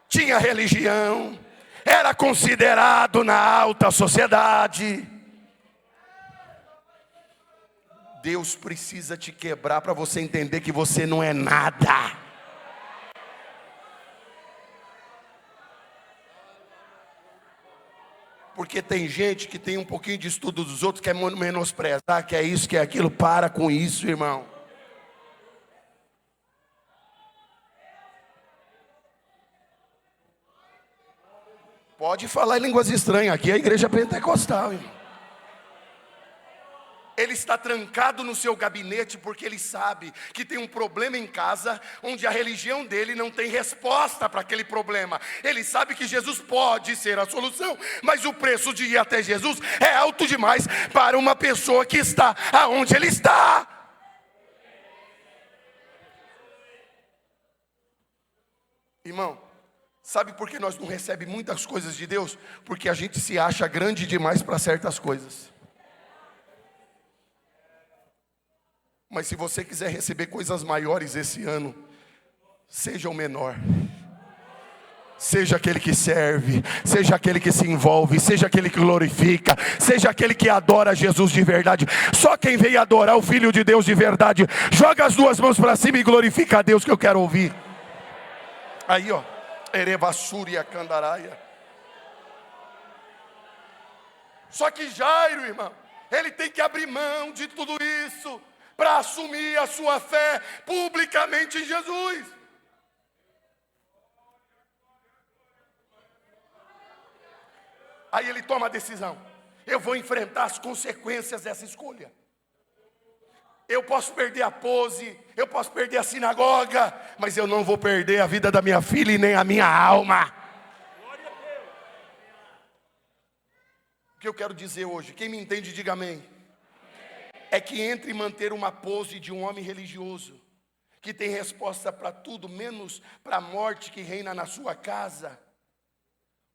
S2: tinha religião, era considerado na alta sociedade. Deus precisa te quebrar para você entender que você não é nada. Porque tem gente que tem um pouquinho de estudo dos outros, quer menosprezar, que é isso, que é aquilo. Para com isso, irmão. Pode falar em línguas estranhas, aqui é a igreja pentecostal, irmão. Ele está trancado no seu gabinete porque ele sabe que tem um problema em casa, onde a religião dele não tem resposta para aquele problema. Ele sabe que Jesus pode ser a solução, mas o preço de ir até Jesus é alto demais para uma pessoa que está aonde ele está. Irmão, sabe por que nós não recebemos muitas coisas de Deus? Porque a gente se acha grande demais para certas coisas. Mas se você quiser receber coisas maiores esse ano, seja o menor. Seja aquele que serve, seja aquele que se envolve, seja aquele que glorifica, seja aquele que adora Jesus de verdade. Só quem veio adorar o Filho de Deus de verdade, joga as duas mãos para cima e glorifica a Deus, que eu quero ouvir. Aí ó, Erevassúria Candaraia. Só que Jairo, irmão, ele tem que abrir mão de tudo isso para assumir a sua fé publicamente em Jesus. Aí ele toma a decisão: eu vou enfrentar as consequências dessa escolha. Eu posso perder a pose, eu posso perder a sinagoga, mas eu não vou perder a vida da minha filha e nem a minha alma. O que eu quero dizer hoje, quem me entende diga amém. É que entre manter uma pose de um homem religioso, que tem resposta para tudo, menos para a morte que reina na sua casa,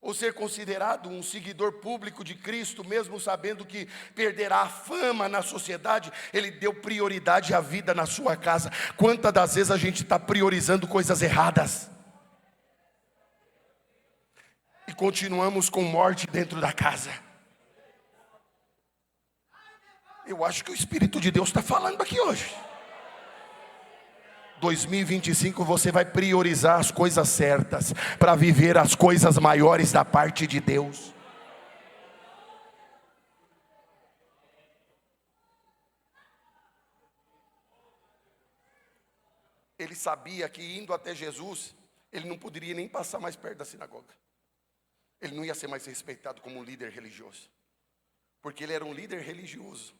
S2: ou ser considerado um seguidor público de Cristo, mesmo sabendo que perderá a fama na sociedade, ele deu prioridade à vida na sua casa. Quantas das vezes a gente está priorizando coisas erradas? E continuamos com morte dentro da casa. Eu acho que o Espírito de Deus está falando aqui hoje. 2025 você vai priorizar as coisas certas para viver as coisas maiores da parte de Deus. Ele sabia que indo até Jesus, ele não poderia nem passar mais perto da sinagoga. Ele não ia ser mais respeitado como um líder religioso, porque ele era um líder religioso.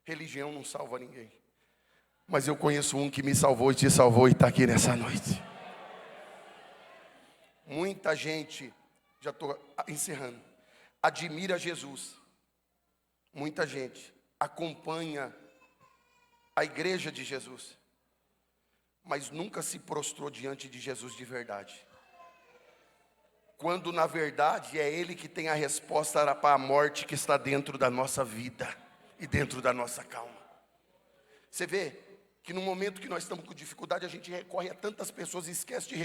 S2: Religião não salva ninguém. Mas eu conheço um que me salvou e te salvou e está aqui nessa noite. Muita gente, já estou encerrando, admira Jesus. Muita gente acompanha a igreja de Jesus, mas nunca se prostrou diante de Jesus de verdade. Quando na verdade é Ele que tem a resposta para a morte que está dentro da nossa vida e dentro da nossa calma. Você vê que no momento que nós estamos com dificuldade, a gente recorre a tantas pessoas e esquece de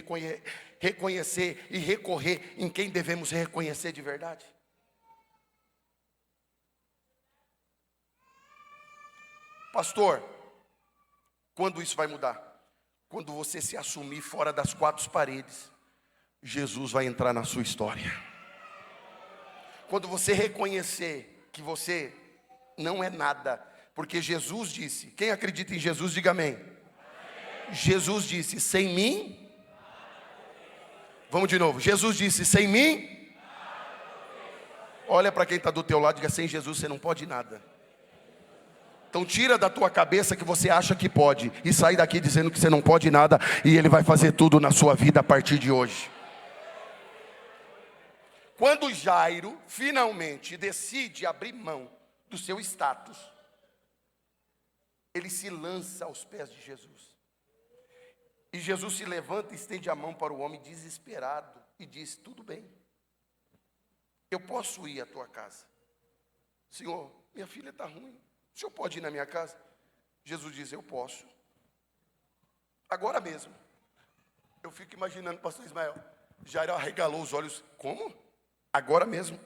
S2: reconhecer e recorrer em quem devemos reconhecer de verdade. Pastor, quando isso vai mudar? Quando você se assumir fora das quatro paredes, Jesus vai entrar na sua história. Quando você reconhecer que você não é nada, porque Jesus disse, quem acredita em Jesus, diga amém. Jesus disse, sem mim, vamos de novo, Jesus disse, sem mim, olha para quem está do teu lado e diga, sem Jesus você não pode nada. Então tira da tua cabeça que você acha que pode, e sai daqui dizendo que você não pode nada, e Ele vai fazer tudo na sua vida a partir de hoje. Quando Jairo finalmente decide abrir mão do seu status, ele se lança aos pés de Jesus. E Jesus se levanta e estende a mão para o homem desesperado e diz, tudo bem, eu posso ir à tua casa. Senhor, minha filha está ruim, o senhor pode ir na minha casa? Jesus diz, eu posso. Agora mesmo. Eu fico imaginando, pastor Ismael, Jairo arregalou os olhos, como? Agora mesmo?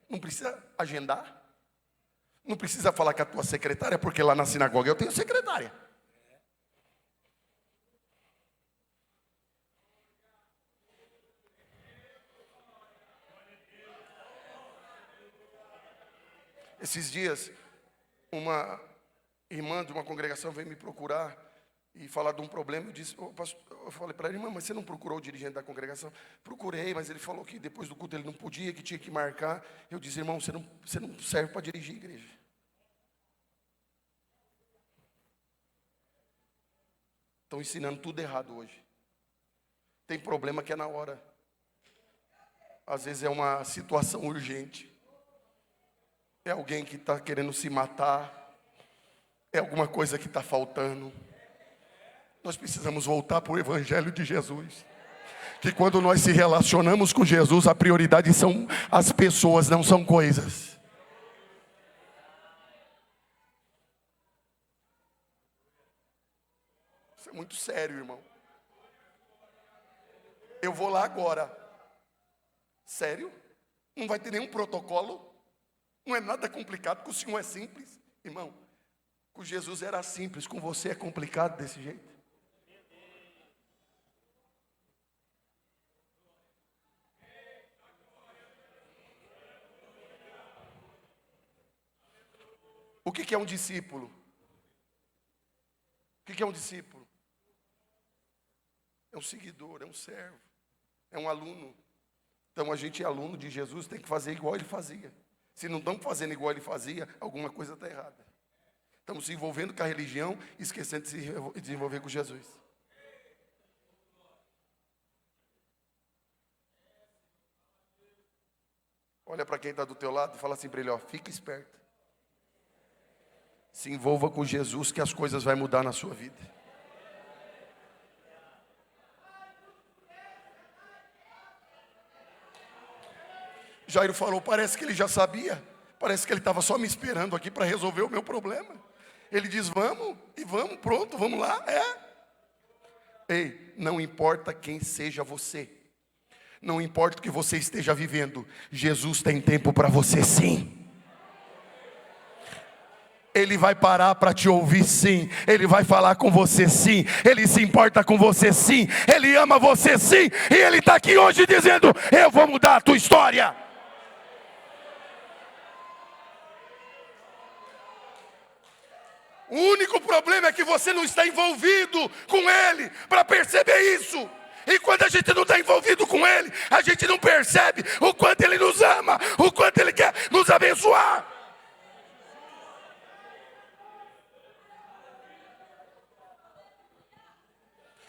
S2: Não precisa agendar. Não precisa falar com a tua secretária, porque lá na sinagoga eu tenho secretária. Esses dias, uma irmã de uma congregação veio me procurar e falar de um problema. Eu disse, eu falei para ele, irmã, mas você não procurou o dirigente da congregação? Procurei, mas ele falou que depois do culto ele não podia, que tinha que marcar. Eu disse, irmão, você não serve para dirigir a igreja. Estão ensinando tudo errado hoje. Tem problema que é na hora. Às vezes é uma situação urgente. É alguém que está querendo se matar. É alguma coisa que está faltando. Nós precisamos voltar para o Evangelho de Jesus. Que quando nós se relacionamos com Jesus, a prioridade são as pessoas, não são coisas. Isso é muito sério, irmão. Eu vou lá agora. Sério? Não vai ter nenhum protocolo? Não é nada complicado, com o Senhor é simples. Irmão, com Jesus era simples, com você é complicado desse jeito. O que é um discípulo? O que é um discípulo? É um seguidor, é um servo, é um aluno. Então a gente é aluno de Jesus, tem que fazer igual ele fazia. Se não estamos fazendo igual ele fazia, alguma coisa está errada. Estamos se envolvendo com a religião, esquecendo de se desenvolver com Jesus. Olha para quem está do teu lado e fala assim para ele, ó, fica esperto. Se envolva com Jesus que as coisas vão mudar na sua vida. Jairo falou, parece que ele já sabia. Parece que ele estava só me esperando aqui para resolver o meu problema. Ele diz, vamos, e vamos, pronto, vamos lá, Ei, não importa quem seja você. Não importa o que você esteja vivendo. Jesus tem tempo para você sim. Ele vai parar para te ouvir sim. Ele vai falar com você sim. Ele se importa com você sim. Ele ama você sim. E Ele está aqui hoje dizendo, eu vou mudar a tua história. O único problema é que você não está envolvido com Ele para perceber isso. E quando a gente não está envolvido com Ele, a gente não percebe o quanto Ele nos ama, o quanto Ele quer nos abençoar.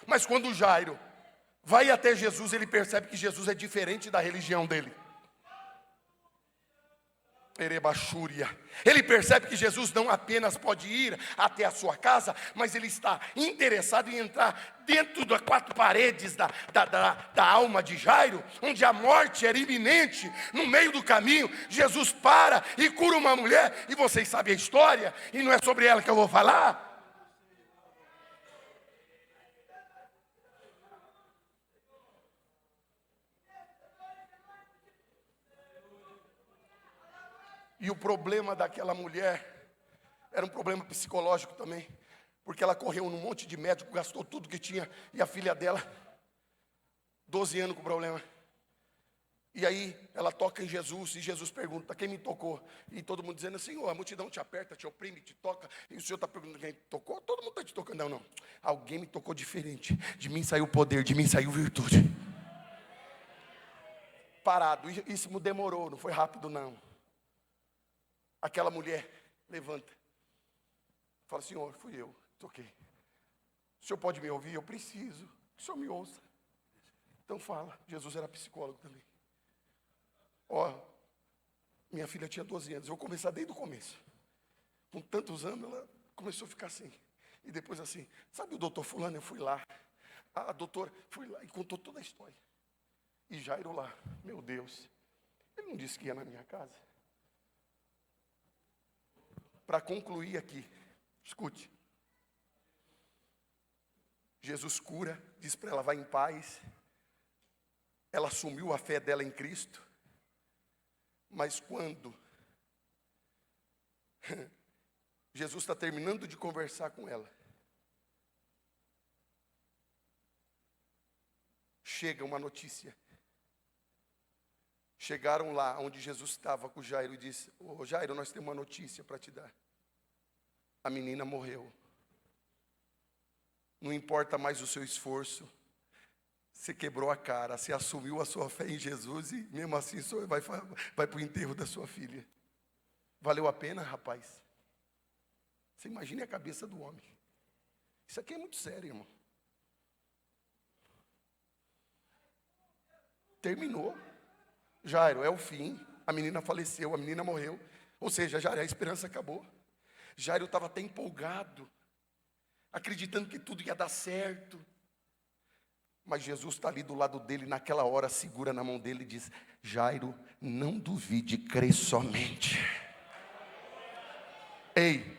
S2: Mas quando Jairo vai até Jesus, ele percebe que Jesus é diferente da religião dele. Erebachúria. Ele percebe que Jesus não apenas pode ir até a sua casa, mas ele está interessado em entrar dentro das quatro paredes da alma de Jairo, onde a morte era iminente. No meio do caminho, Jesus para e cura uma mulher, e vocês sabem a história, e não é sobre ela que eu vou falar. E o problema daquela mulher era um problema psicológico também, porque ela correu num monte de médico, gastou tudo que tinha, e a filha dela, 12 anos com problema. E aí ela toca em Jesus, e Jesus pergunta, quem me tocou? E todo mundo dizendo assim, a multidão te aperta, te oprime, te toca, e o Senhor está perguntando quem tocou? Todo mundo está te tocando. Não, alguém me tocou diferente, de mim saiu poder, de mim saiu virtude. Parado, isso demorou, não foi rápido não. Aquela mulher levanta. Fala, Senhor, fui eu, toquei. O Senhor pode me ouvir? Eu preciso que o Senhor me ouça. Então fala, Jesus era psicólogo também. Minha filha tinha 12 anos, eu vou começar desde o começo. Com tantos anos, ela começou a ficar assim. E depois assim, sabe o doutor fulano? Eu fui lá. A doutora fui lá e contou toda a história. E Jairo lá, meu Deus, ele não disse que ia na minha casa. Para concluir aqui, escute. Jesus cura, diz para ela, vai em paz. Ela assumiu a fé dela em Cristo. Mas quando Jesus está terminando de conversar com ela, chega uma notícia. Chegaram lá onde Jesus estava com Jairo e disse, Jairo, nós temos uma notícia para te dar. A menina morreu. Não importa mais o seu esforço, Você quebrou a cara, você assumiu a sua fé em Jesus e mesmo assim vai para o enterro da sua filha. Valeu a pena, rapaz? Você imagine a cabeça do homem. Isso aqui é muito sério, irmão. Terminou. Jairo, é o fim. A menina faleceu, a menina morreu. Ou seja, Jairo, a esperança acabou. Jairo estava até empolgado, acreditando que tudo ia dar certo. Mas Jesus está ali do lado dele, naquela hora, segura na mão dele e diz: Jairo, não duvide, crê somente. Ei,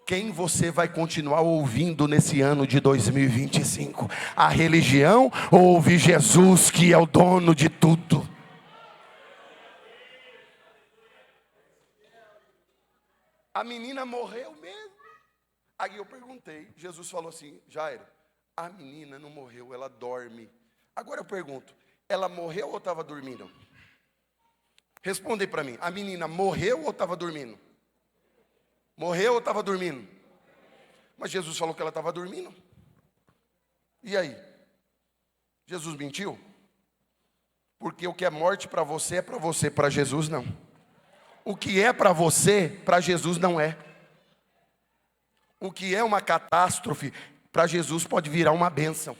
S2: quem você vai continuar ouvindo nesse ano de 2025? A religião ou ouvir Jesus, que é o dono de tudo? A menina morreu mesmo. Aí eu perguntei, Jesus falou assim: Jairo, a menina não morreu, ela dorme. Agora eu pergunto, ela morreu ou estava dormindo? Responde para mim, a menina morreu ou estava dormindo? Morreu ou estava dormindo? Mas Jesus falou que ela estava dormindo. E aí? Jesus mentiu? Porque o que é morte para você, para Jesus não. O que é para você, para Jesus não é. O que é uma catástrofe, para Jesus pode virar uma bênção.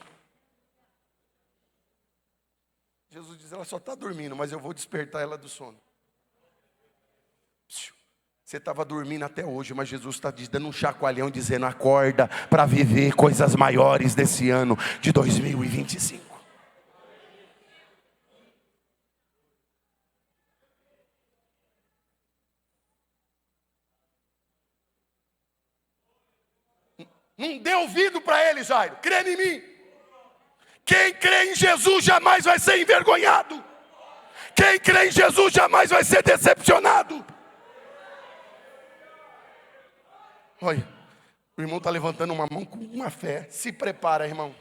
S2: Jesus diz, ela só está dormindo, mas eu vou despertar ela do sono. Você estava dormindo até hoje, mas Jesus está dando um chacoalhão, dizendo, acorda para viver coisas maiores desse ano de 2025. Não dê ouvido para ele, Jairo. Crê em mim. Quem crê em Jesus jamais vai ser envergonhado. Quem crê em Jesus jamais vai ser decepcionado. Olha, o irmão está levantando uma mão com uma fé. Se prepara, irmão.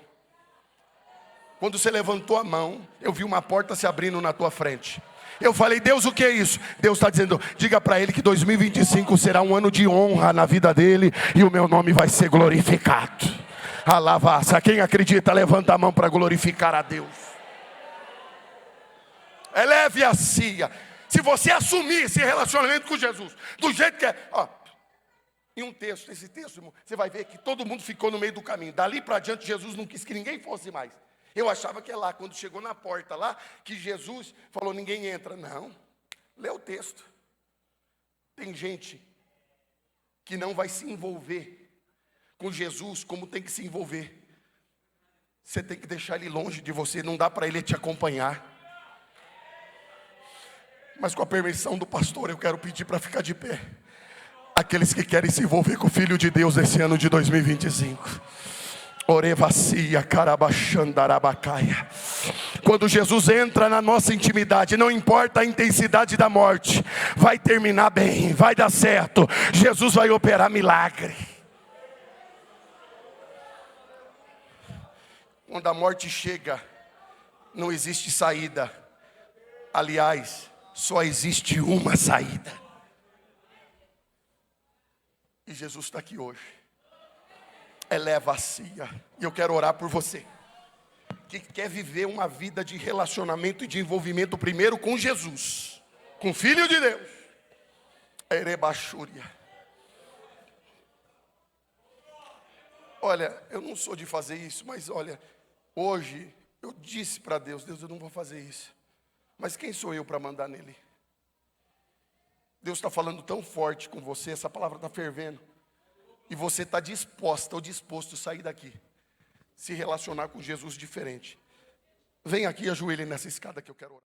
S2: Quando você levantou a mão, eu vi uma porta se abrindo na tua frente. Eu falei, Deus, o que é isso? Deus está dizendo, diga para ele que 2025 será um ano de honra na vida dele e o meu nome vai ser glorificado. Alavaça, quem acredita, levanta a mão para glorificar a Deus. Eleve a cia. Se você assumir esse relacionamento com Jesus, do jeito que é, ó, em um texto, esse texto, irmão, você vai ver que todo mundo ficou no meio do caminho. Dali para diante, Jesus não quis que ninguém fosse mais. Eu achava que é lá, quando chegou na porta lá, que Jesus falou, ninguém entra. Não, lê o texto. Tem gente que não vai se envolver com Jesus como tem que se envolver. Você tem que deixar ele longe de você, não dá para ele te acompanhar. Mas com a permissão do pastor, eu quero pedir para ficar de pé. Aqueles que querem se envolver com o Filho de Deus esse ano de 2025. Orevacia, carabachandarabacaia. Quando Jesus entra na nossa intimidade, não importa a intensidade da morte, vai terminar bem, vai dar certo. Jesus vai operar milagre. Quando a morte chega, não existe saída. Aliás, só existe uma saída. E Jesus está aqui hoje. Eleva a cia. E eu quero orar por você que quer viver uma vida de relacionamento e de envolvimento primeiro com Jesus, com o Filho de Deus. Erebachúria. Olha, eu não sou de fazer isso, mas olha, hoje eu disse para Deus, Deus, eu não vou fazer isso. Mas quem sou eu para mandar nele? Deus está falando tão forte com você, essa palavra está fervendo. E você está disposta ou disposto a sair daqui, se relacionar com Jesus diferente. Vem aqui e ajoelhe nessa escada que eu quero orar.